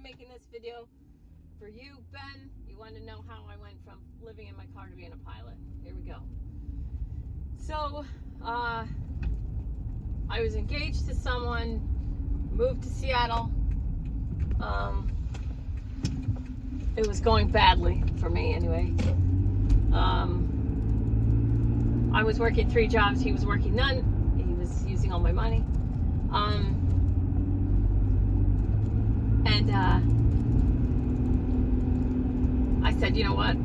making this video for you, Ben. You want to know how I went from living in my car to being a pilot. Here we go. So, I was engaged to someone, moved to Seattle. It was going badly for me anyway. I was working 3 jobs, he was working none. He was using all my money. I said, you know what?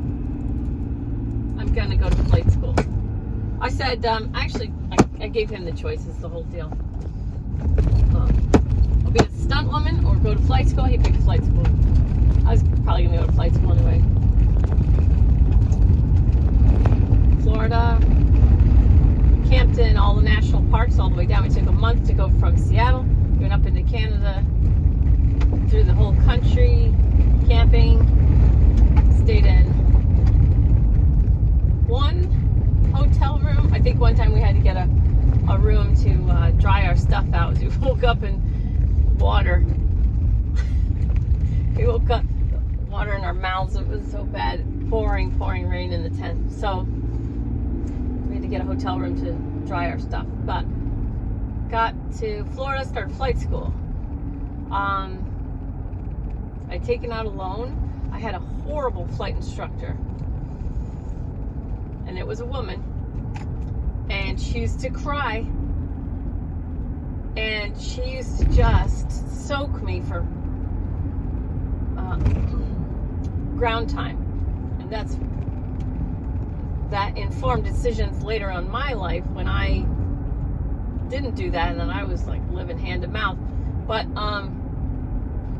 I'm gonna go to flight school. I said, actually, I gave him the choices, the whole deal. I'll be a stunt woman or go to flight school. He picked flight school. I was probably gonna go to flight school anyway. Florida, Campton, all the national parks, all the way down. We took a month to go from Seattle, went up into Canada, through the whole country, camping, stayed in one hotel room. I think one time we had to get a room to dry our stuff out. We woke up in water. We woke up, water in our mouths. It was so bad. Pouring rain in the tent. So we had to get a hotel room to dry our stuff. But got to Florida, started flight school. I'd taken out a loan. I had a horrible flight instructor. And it was a woman. And she used to cry. And she used to just soak me for ground time. And that informed decisions later on my life when I didn't do that, and then I was like living hand to mouth. But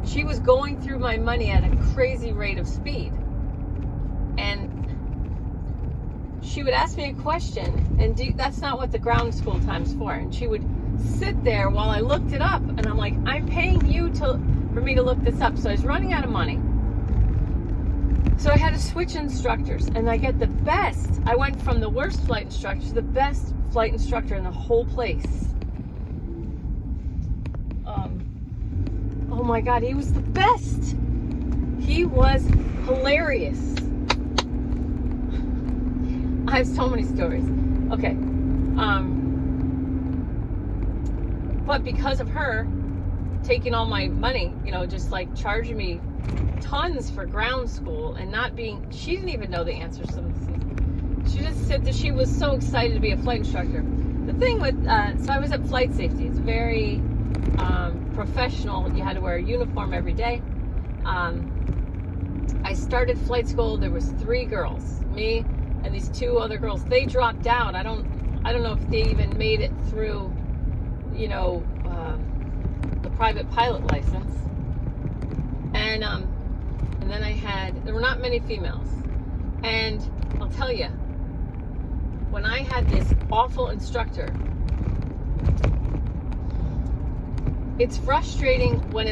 she was going through my money at a crazy rate of speed. And she would ask me a question, and that's not what the ground school time's for. And she would sit there while I looked it up, and I'm like, I'm paying you for me to look this up. So I was running out of money. So I had to switch instructors, and I get the best. I went from the worst flight instructor to the best flight instructor in the whole place. Oh my God, he was the best. He was hilarious. I have so many stories. Okay. But because of her taking all my money, just like charging me tons for ground school and she didn't even know the answers to some of these. She just said that she was so excited to be a flight instructor. The thing with, so I was at flight safety. It's very professional. You had to wear a uniform every day. I started flight school. There was 3 girls, me and these 2 other girls. They dropped out. I don't know if they even made it through, the private pilot license. And then there were not many females. And I'll tell you, when I had this awful instructor, it's frustrating when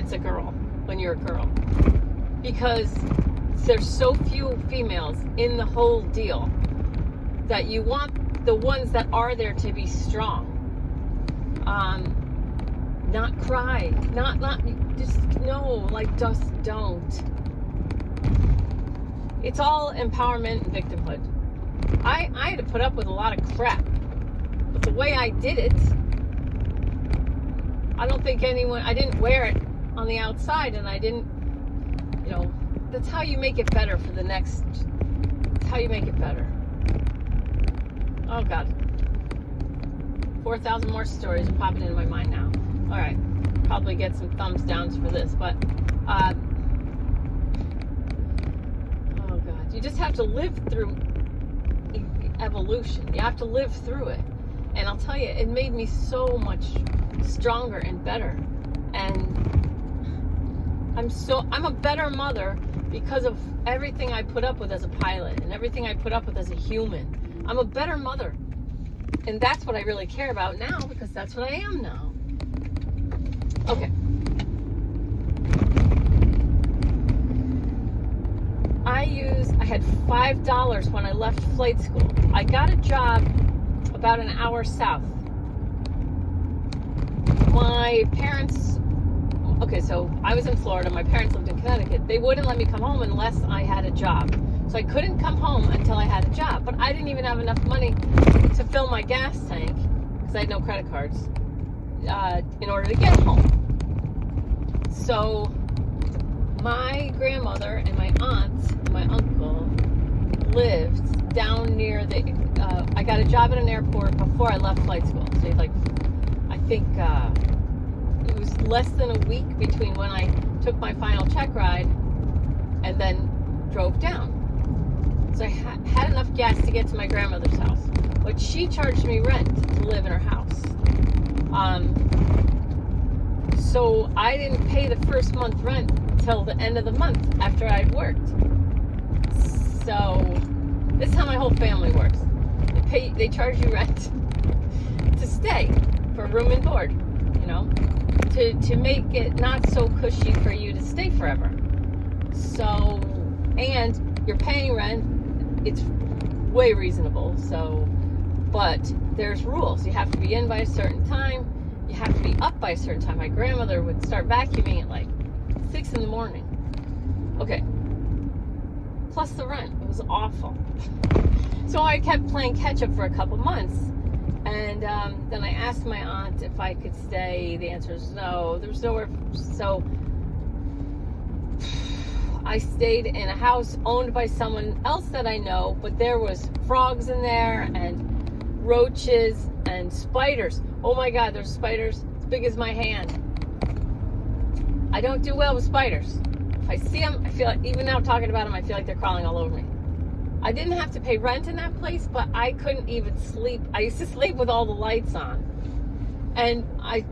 you're a girl, because there's so few females in the whole deal that you want the ones that are there to be strong, not cry, just don't. It's all empowerment and victimhood. I had to put up with a lot of crap, but the way I did it, I don't think I didn't wear it on the outside, and I didn't, that's how you make it better for the next, that's how you make it better. Oh God. 4,000 more stories are popping into my mind now. All right. Probably get some thumbs downs for this, but, oh God. You just have to live through evolution. You have to live through it. And I'll tell you, it made me so much stronger and better. And I'm a better mother because of everything I put up with as a pilot and everything I put up with as a human. I'm a better mother. And that's what I really care about now, because that's what I am now. Okay. I had $5 when I left flight school. I got a job about an hour south. My parents okay, so I was in Florida. My parents lived in Connecticut. They wouldn't let me come home unless I had a job. So I couldn't come home until I had a job. But I didn't even have enough money to fill my gas tank, because I had no credit cards, in order to get home. So my grandmother and my aunt and my uncle lived down near the, I got a job at an airport before I left flight school. So like, I think it was less than a week between when I took my final check ride and then drove down. So I had enough gas to get to my grandmother's house, but she charged me rent to live in her house. So I didn't pay the first month rent till the end of the month after I'd worked. So this is how my whole family works. They charge you rent to stay for room and board, you know, to make it not so cushy for you to stay forever. So, and you're paying rent, it's way reasonable. So, but there's rules. You have to be in by a certain time. You have to be up by a certain time. My grandmother would start vacuuming at like 6 in the morning. Okay. Plus the rent. It was awful. So I kept playing catch up for a couple months. And then I asked my aunt if I could stay. The answer is no. There was nowhere. So I stayed in a house owned by someone else that I know, but there was frogs in there and roaches and spiders. Oh my God, there's spiders as big as my hand. I don't do well with spiders. If I see them, I feel like, even now talking about them, I feel like they're crawling all over me. I didn't have to pay rent in that place, but I couldn't even sleep. I used to sleep with all the lights on. And I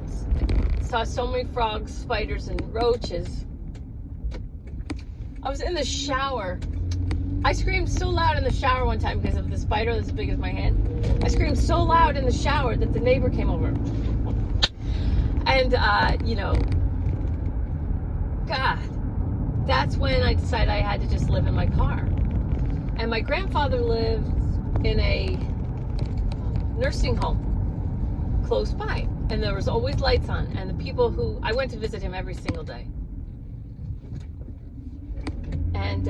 saw so many frogs, spiders, and roaches. I was in the shower. I screamed so loud in the shower one time because of the spider that's as big as my hand. I screamed so loud in the shower that the neighbor came over. And, you know, God, that's when I decided I had to just live in my car. And my grandfather lived in a nursing home close by. And there was always lights on. And the people who, I went to visit him every single day. And,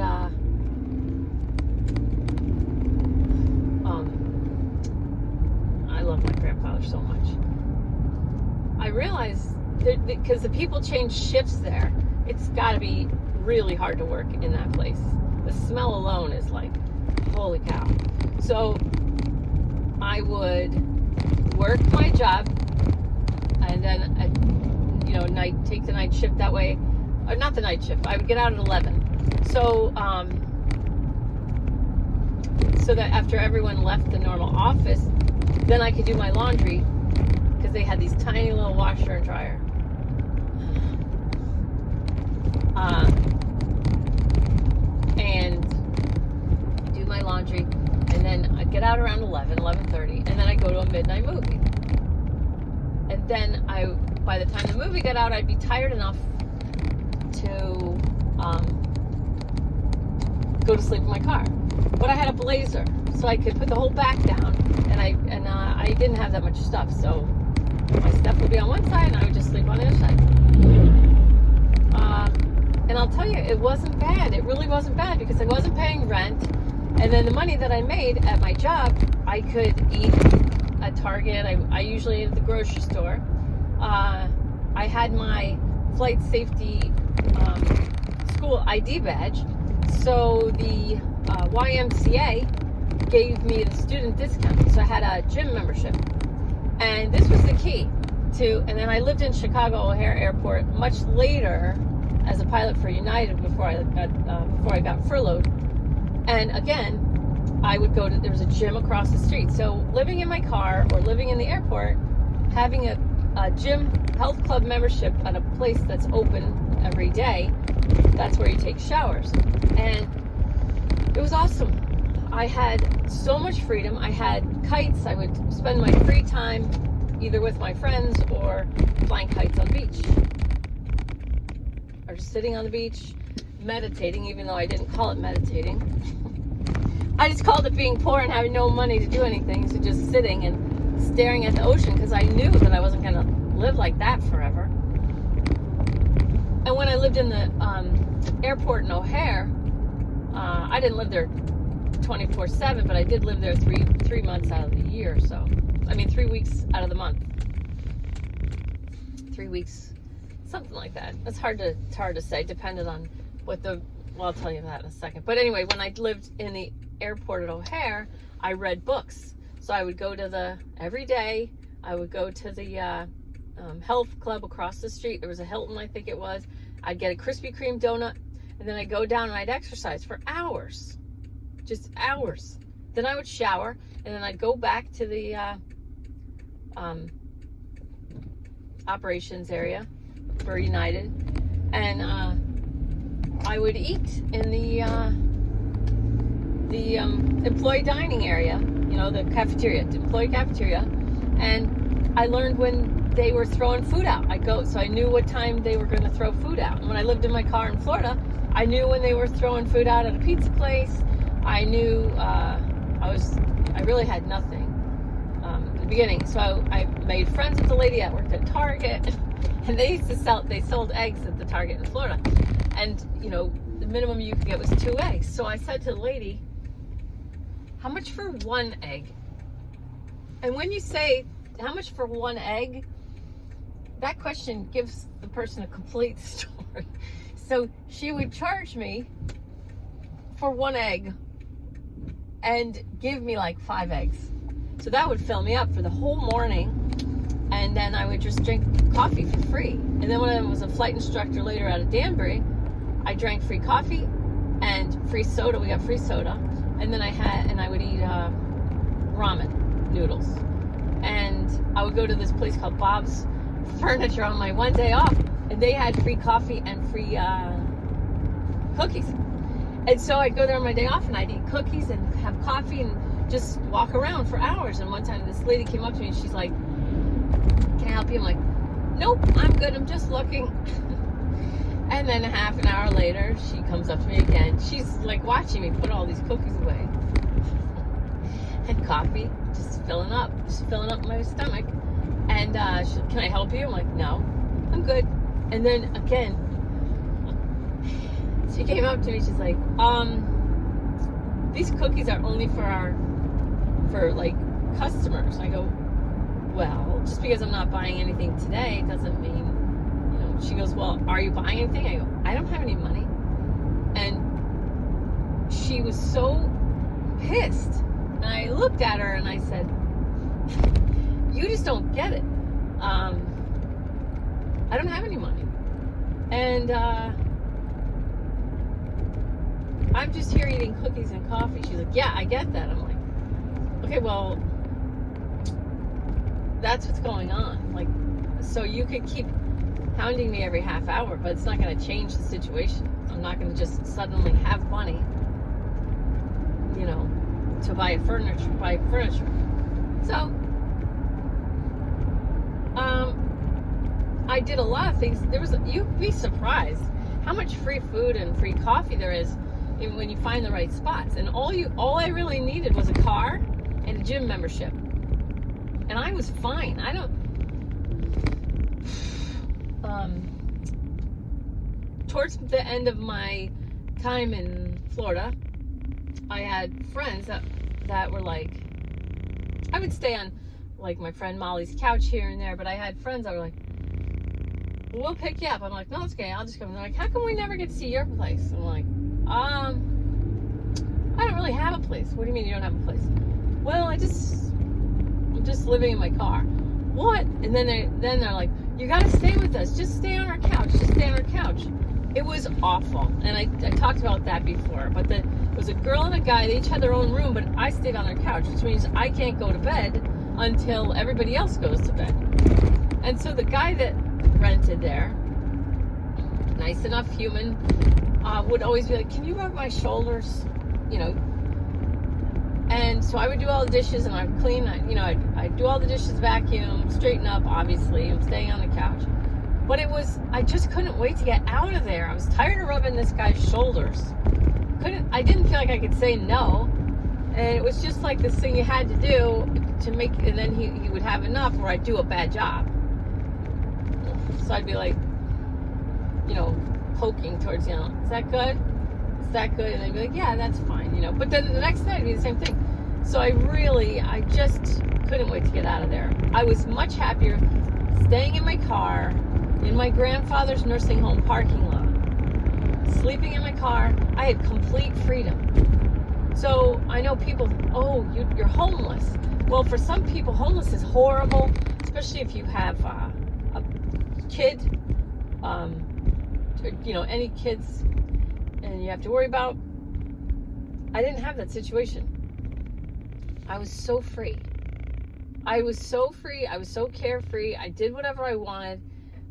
I love my grandfather so much. I realized that because the people change shifts there, it's got to be really hard to work in that place. The smell alone is like, holy cow. So I would work my job and then, you know, take the night shift that way. Or not the night shift. I would get out at 11. So, so that after everyone left the normal office, then I could do my laundry because they had these tiny little washer and dryer. And do my laundry, and then I'd get out around 11:30, and then I'd go to a midnight movie. And then by the time the movie got out, I'd be tired enough to go to sleep in my car. But I had a Blazer, so I could put the whole back down, and I didn't have that much stuff, so my stuff would be on one side, and I would just sleep on the other side. And I'll tell you, it wasn't bad. It really wasn't bad because I wasn't paying rent, and then the money that I made at my job, I could eat at Target. I usually ate at the grocery store. I had my flight safety school ID badge, so the YMCA gave me the student discount, so I had a gym membership. And this was the key to, and then I lived in Chicago O'Hare Airport much later as a pilot for United before I got furloughed. And again, I would go to, there was a gym across the street. So living in my car or living in the airport, having a gym health club membership at a place that's open every day, that's where you take showers. And it was awesome. I had so much freedom. I had kites. I would spend my free time either with my friends or flying kites on the beach. Or just sitting on the beach, meditating, even though I didn't call it meditating. I just called it being poor and having no money to do anything. So just sitting and staring at the ocean because I knew that I wasn't going to live like that forever. And when I lived in the airport in O'Hare, I didn't live there 24/7, but I did live there three months out of the year. So, 3 weeks out of the month. 3 weeks, something like that. It's hard to say, depending on what well, I'll tell you that in a second. But anyway, when I lived in the airport at O'Hare, I read books. So I would go to every day, I would go to the health club across the street. There was a Hilton, I think it was. I'd get a Krispy Kreme donut, and then I'd go down and I'd exercise for hours. Just hours. Then I would shower, and then I'd go back to the operations area for United, and I would eat in the employee dining area, the cafeteria, employee cafeteria, and I learned when they were throwing food out. So I knew what time they were going to throw food out. And when I lived in my car in Florida, I knew when they were throwing food out at a pizza place. I knew I really had nothing in the beginning. So I made friends with the lady that worked at Target, and they sold eggs at the Target in Florida. And, the minimum you could get was 2 eggs. So I said to the lady, how much for 1 egg? And when you say, how much for 1 egg? That question gives the person a complete story. So she would charge me for 1 egg and give me like 5 eggs. So that would fill me up for the whole morning. And then I would just drink coffee for free. And then when I was a flight instructor later out of Danbury, I drank free coffee and free soda. We got free soda. And then I would eat ramen noodles. And I would go to this place called Bob's Furniture on my one day off, and they had free coffee and free cookies. And so I'd go there on my day off, and I'd eat cookies and have coffee and just walk around for hours. And one time this lady came up to me and she's like, can I help you? I'm like, nope, I'm good, I'm just looking. And then half an hour later, she comes up to me again. She's like watching me put all these cookies away. And coffee, just filling up my stomach. And she, can I help you? I'm like, no, I'm good. And then again, she came up to me, she's like, these cookies are only for like customers. I go, well, just because I'm not buying anything today doesn't mean, she goes, well, are you buying anything? I go, I don't have any money. And she was so pissed. And I looked at her and I said, you just don't get it. I don't have any money. And I'm just here eating cookies and coffee. She's like, yeah, I get that. I'm like, okay, well, that's what's going on. Like, so you could keep hounding me every half hour, but it's not going to change the situation. I'm not going to just suddenly have money, to buy furniture. So, I did a lot of things. You'd be surprised how much free food and free coffee there is when you find the right spots. And all I really needed was a car and a gym membership. And I was fine. Towards the end of my time in Florida, I had friends that were like, I would stay on like my friend Molly's couch here and there, but I had friends that were like, we'll pick you up. I'm like, no, it's okay, I'll just come. And they're like, how come we never get to see your place? I'm like, I don't really have a place. What do you mean you don't have a place? Well, I'm just living in my car. What? And then they're like, you gotta stay with us. Just stay on our couch. Just stay on our couch. It was awful. And I talked about that before. But it was a girl and a guy. They each had their own room, but I stayed on their couch, which means I can't go to bed until everybody else goes to bed. And so the guy that rented there, nice enough human, would always be like, can you rub my shoulders? And so I would do all the dishes and I'd clean, I'd do all the dishes, vacuum, straighten up, obviously. I'm staying on the couch. But I just couldn't wait to get out of there. I was tired of rubbing this guy's shoulders. I didn't feel like I could say no. And it was just like this thing you had to do to make, and then he would have enough or I'd do a bad job. So I'd be like, poking towards, is that good? Is that good? And they'd be like, yeah, that's fine, But then the next night it'd be the same thing. So I just couldn't wait to get out of there. I was much happier staying in my car in my grandfather's nursing home parking lot, sleeping in my car. I had complete freedom. So I know people, you're homeless. Well, for some people, homeless is horrible, especially if you have a kid, any kids, and you have to worry about. I didn't have that situation. I was so free. I was so carefree. I did whatever I wanted.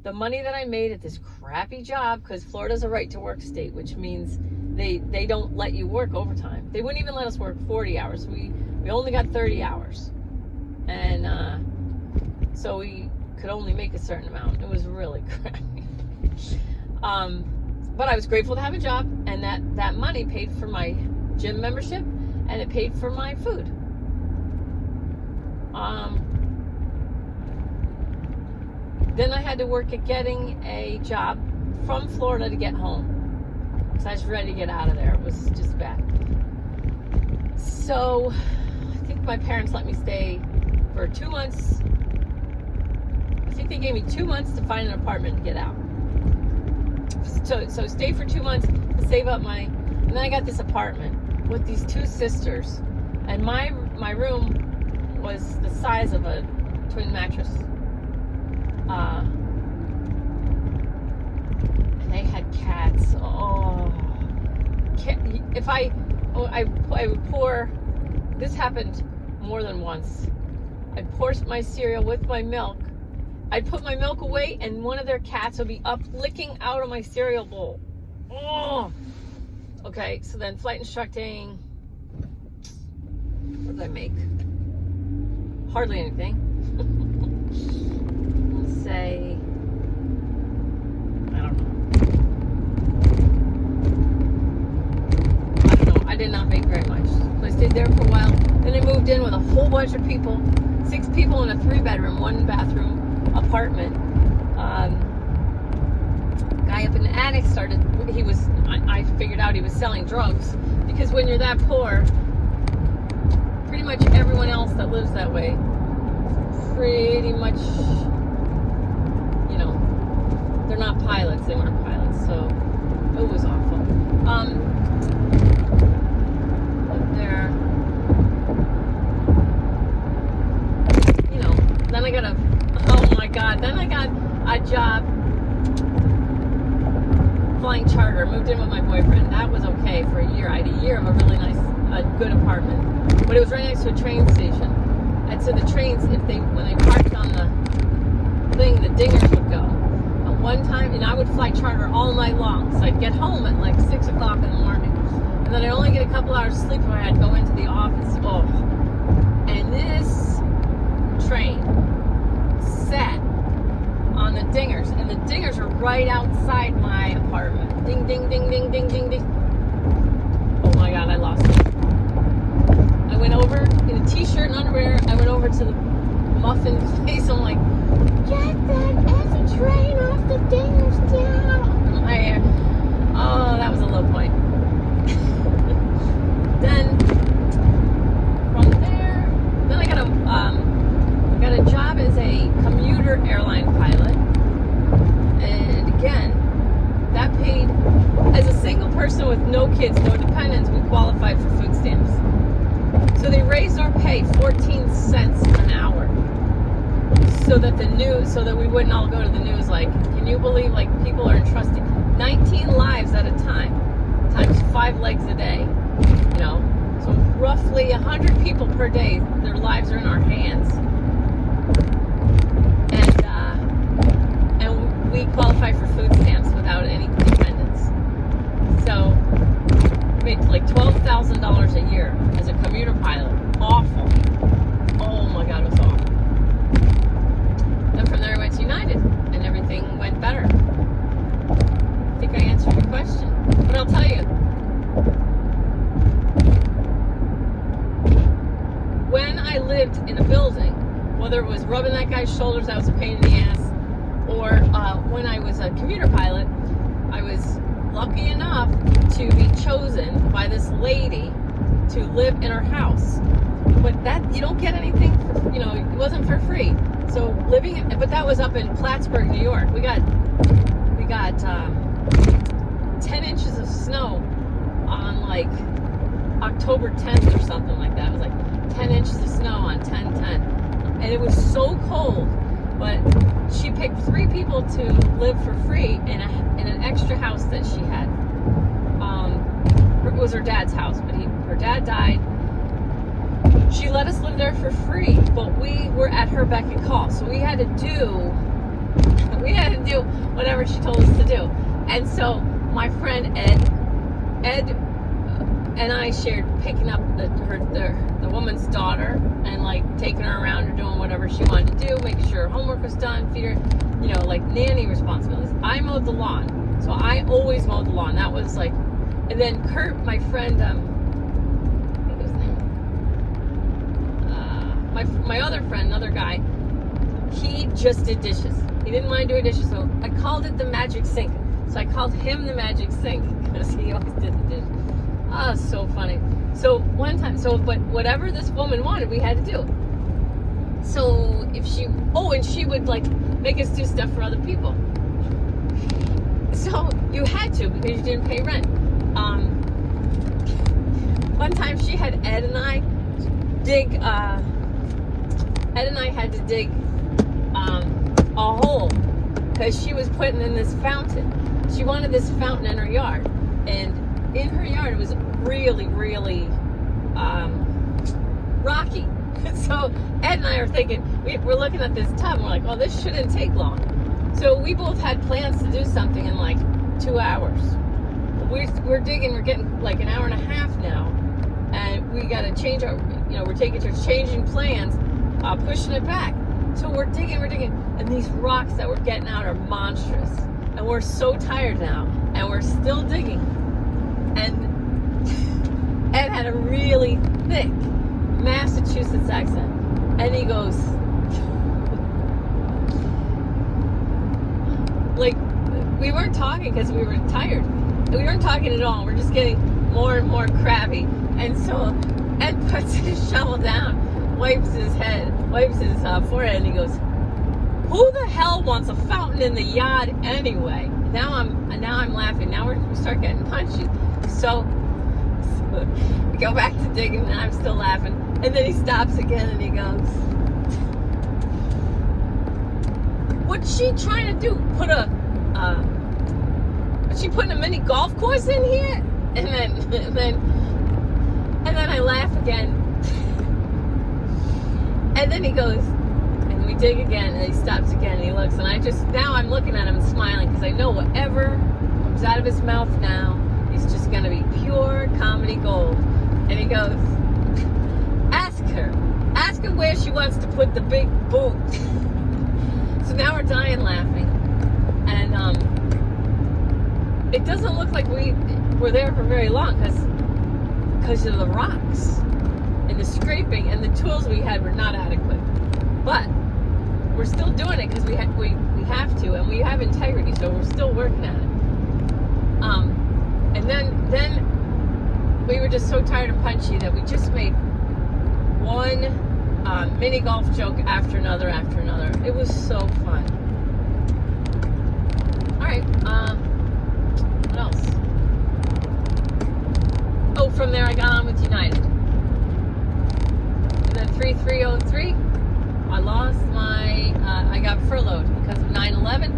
The money that I made at this crappy job, because Florida's a right to work state, which means they don't let you work overtime. They wouldn't even let us work 40 hours. We only got 30 hours. And so we could only make a certain amount. It was really crappy. But I was grateful to have a job, and that money paid for my gym membership, and it paid for my food. Then I had to work at getting a job from Florida to get home. So I was ready to get out of there. It was just bad. So I think my parents let me stay for 2 months. I think they gave me 2 months to find an apartment and get out. So stay for 2 months to save up money. And then I got this apartment with these two sisters. And my room was the size of a twin mattress. And they had cats. If I would pour, this happened more than once. I'd pour my cereal with my milk. I'd put my milk away, and one of their cats would be up licking out of my cereal bowl. Oh, okay. So then flight instructing. What did I make? Hardly anything. Let's say, I don't know. I did not make very much. So I stayed there for a while. Then I moved in with a whole bunch of people. 6 people in a 3-bedroom, 1-bathroom apartment. Guy up in the attic I figured out he was selling drugs, because when you're that poor, pretty much everyone else that lives that way, pretty much, they're not pilots. They weren't pilots, so it was awful. There, then I got then I got a job flying charter. Moved in with my boyfriend. That was okay for a year. I had a year of a really nice, good apartment, but it was right next to a train station. And so the trains, when they parked on the thing, the dingers would go. At one time, I would fly charter all night long. So I'd get home at like 6 o'clock in the morning, and then I'd only get a couple hours sleep if I had to go into the office. Oh, and this train sat on the dingers, and the dingers are right outside my apartment. Ding, ding, ding, ding, ding, ding, ding. Oh my God, I lost it. I went over in a t-shirt and underwear. I went over to the muffin place. I'm like, get that effing train off the dingers down. Oh, that was a low point. Then from there, then I got a job as a commuter airline pilot. And again, that paid, as a single person with no kids, no dependents, we qualified for food stamps. So they raised our pay 14 cents an hour, so that we wouldn't all go to the news like, can you believe, like, people are entrusting 19 lives at a time, times 5 legs a day, so roughly 100 people per day, their lives are in our hands. And we qualify for food stamps without any dependents. So made like $12,000 a year as a commuter pilot. Awful. Oh my God, it was awful. Then from there I went to United, and everything went better. I think I answered your question, but I'll tell you. When I lived in a building, whether it was rubbing that guy's shoulders, that was a pain in the ass, or when I was a commuter pilot, was lucky enough to be chosen by this lady to live in her house. But that, you don't get anything, it wasn't for free. So but that was up in Plattsburgh, New York. We got 10 inches of snow on like October 10th or something like that. It was like 10 inches of snow on 10/10. And it was so cold, but she picked 3 people to live for free in an extra house that she had. It was her dad's house, but her dad died. She let us live there for free, but we were at her beck and call, so we had to do whatever she told us to do. And so my friend Ed and I shared picking up the woman's daughter and like taking her around or doing whatever she wanted to do, making sure her homework was done, feed her, like nanny responsibilities. I mowed the lawn, so I always mowed the lawn. That was like, and then Kurt, my friend, what was his name? My other friend, another guy, he just did dishes. He didn't mind doing dishes, so I called it the magic sink. So I called him the magic sink because he always did the dishes. Oh, so funny. So one time, but whatever this woman wanted, we had to do. So and she would like make us do stuff for other people. So you had to, because you didn't pay rent. One time she had Ed and I had to dig a hole because she was putting in this fountain. She wanted this fountain in her yard, and in her yard it was really, really rocky. So Ed and I are thinking, we're looking at this tub and we're like, oh, this shouldn't take long. So we both had plans to do something in like 2 hours. We're digging, we're getting like an hour and a half now, and we got to change our, we're changing plans, pushing it back. So we're digging, and these rocks that we're getting out are monstrous, and we're so tired now, and we're still digging. And Ed had a really thick Massachusetts accent, and he goes, like, we weren't talking because we were tired. We weren't talking at all. We're just getting more and more crabby. And so Ed puts his shovel down, wipes his forehead, and he goes, "Who the hell wants a fountain in the yard anyway?" Now I'm laughing. Now we start getting punchy. So we go back to digging, and I'm still laughing. And then he stops again, and he goes, "What's she trying to do? Is she putting a mini golf course in here?" And then I laugh again. And then he goes, and we dig again, and he stops again, and he looks, and now I'm looking at him and smiling, because I know whatever comes out of his mouth now is just going to be pure comedy gold. And he goes, ask her where she wants to put the big boot. So now we're dying laughing. And it doesn't look like we were there for very long, because of the rocks and the scraping, and the tools we had were not adequate. But we're still doing it because we have to, and we have integrity, so we're still working at it. And then we were just so tired and punchy that we just made one mini golf joke after another. It was so fun. All right. What else? Oh, from there I got on with United. And then 3303, I lost I got furloughed because of 9/11.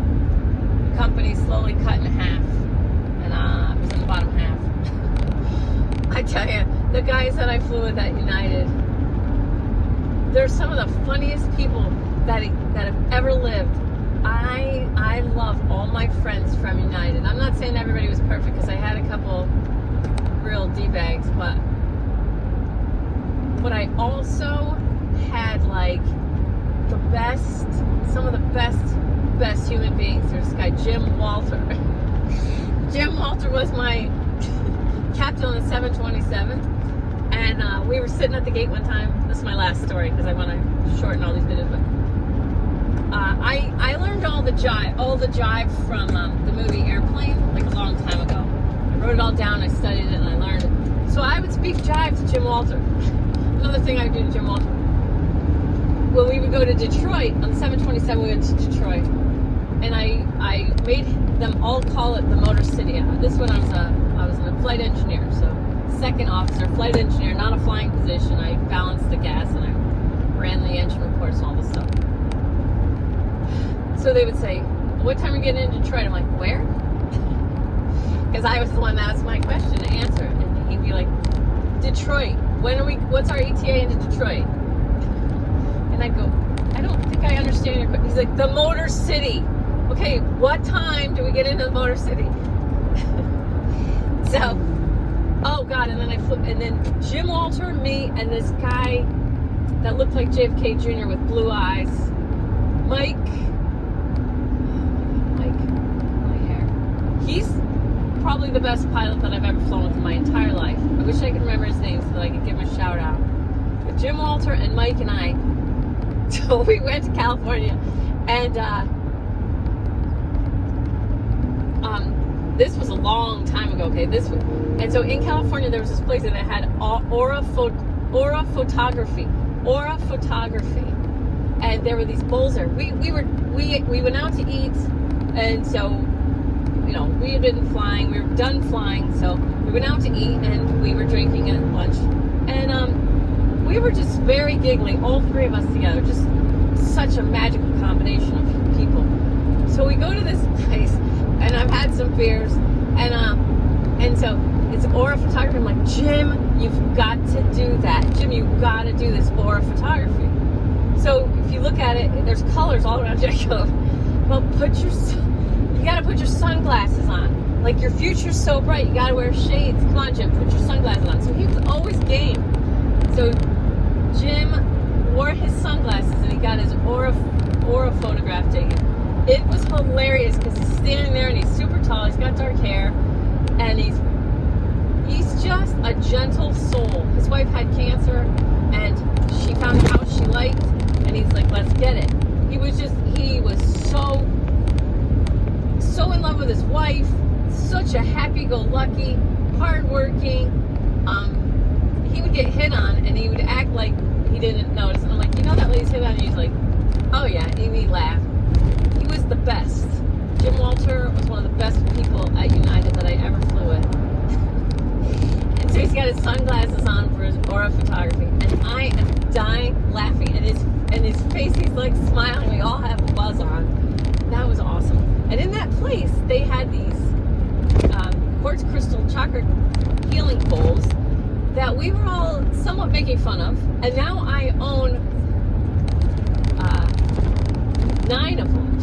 The company slowly cut in half, and I was in the bottom half. I tell you, the guys that I flew with at United, they're some of the funniest people that have ever lived. I love all my friends from United. I'm not saying everybody was perfect, because I had a couple real D-bags, but I also had like some of the best human beings. There's this guy, Jim Walter. Jim Walter was my captain on the 727, and we were sitting at the gate one time. This is my last story, because I want to shorten all these videos, but I learned all the jive from the movie Airplane like a long time ago. I wrote it all down, I studied it, and I learned it. So I would speak jive to Jim Walter. Another thing I would do to Jim Walter. When we would go to Detroit, on the 727 we went to Detroit, and I made them all call it the Motor City. This one I was a flight engineer, so second officer, flight engineer, not a flying position. I balanced the gas and I ran the engine reports and all this stuff. So they would say, what time are you getting into Detroit? I'm like, where? Because I was the one that asked my question to answer. And he'd be like, Detroit. What's our ETA into Detroit? And I'd go, I don't think I understand your question. He's like, the Motor City. Okay, what time do we get into the Motor City? So, oh God, and then Jim Walter, me, and this guy that looked like JFK Jr. with blue eyes, Mike, my hair. He's probably the best pilot that I've ever flown with in my entire life. I wish I could remember his name so that I could give him a shout out. But Jim Walter and Mike and I, so we went to California, and this was a long time ago. Okay, and so in California there was this place that had aura photography, and there were these bowls there. We went out to eat, and so we had been flying. We were done flying, so we went out to eat, and we were drinking at lunch, and we were just very giggly, all three of us together, just such a magical combination of people. So we go to this place, and I've had some beers, and so it's aura photography. I'm like, Jim, you've got to do that. Jim, you've got to do this aura photography. So if you look at it, there's colors all around you. I go, well, you got to put your sunglasses on. Like, your future's so bright, you got to wear shades. Come on, Jim, put your sunglasses on. So he was always game. So Jim wore his sunglasses, and he got his aura photograph taken. It was hilarious because he's standing there, and he's super tall. He's got dark hair, and he's just a gentle soul. His wife had cancer, and she found a house she liked, and he's like, let's get it. He was so in love with his wife, such a happy-go-lucky, hardworking. He would get hit on, and he would act like he didn't notice. And I'm like, that lady's hit on you? He's like, oh yeah, and he'd laugh. He was the best. Jim Walter was one of the best people at United that I ever flew with. And so he's got his sunglasses on for his aura photography, and I am dying laughing. And his face, he's like smiling. We all have a buzz on. That was awesome. And in that place, they had these quartz crystal chocolate healing bowls that we were all somewhat making fun of. And now I own 9 of them.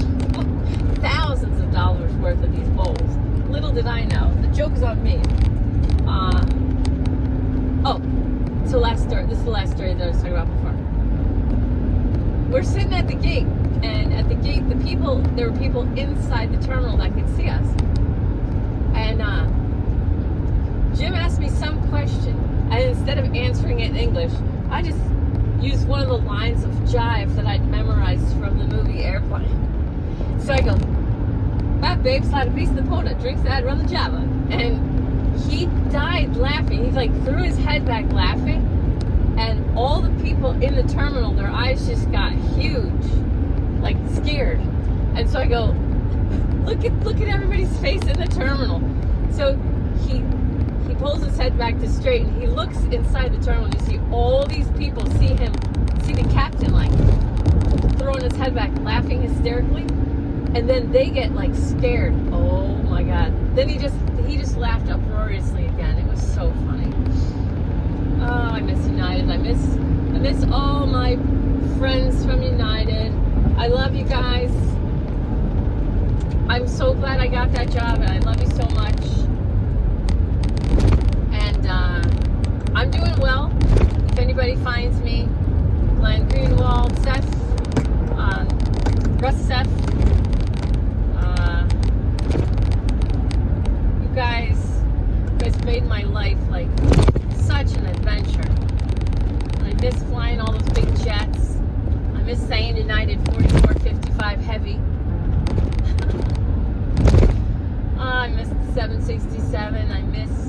Thousands of dollars worth of these bowls. Little did I know. The joke is on me. So last story. This is the last story that I was talking about before. We're sitting at the gate, and at the gate, there were people inside the terminal that could see us. And Jim asked me some question, and instead of answering it in English, I just used one of the lines of jive that I'd memorized from the movie Airplane. So I go, "That babe slide a piece of the pona, drinks that, run the Java." And he died laughing. He like threw his head back laughing, and all the people in the terminal, their eyes just got huge, like scared. And so I go, look at everybody's face in the terminal. So he pulls his head back to straighten. He looks inside the terminal. You see all these people see the captain like throwing his head back, laughing hysterically, and then they get like scared. Oh my God! Then he just laughed uproariously again. It was so funny. Oh, I miss United. I miss all my friends from United. I love you guys. I'm so glad I got that job, and I love you so much. And I'm doing well. If anybody finds me, Glenn Greenwald, Seth, Russ Seth, you guys made my life like such an adventure. And I miss flying all those big jets. I miss saying United 4455 heavy. I miss the 767. I miss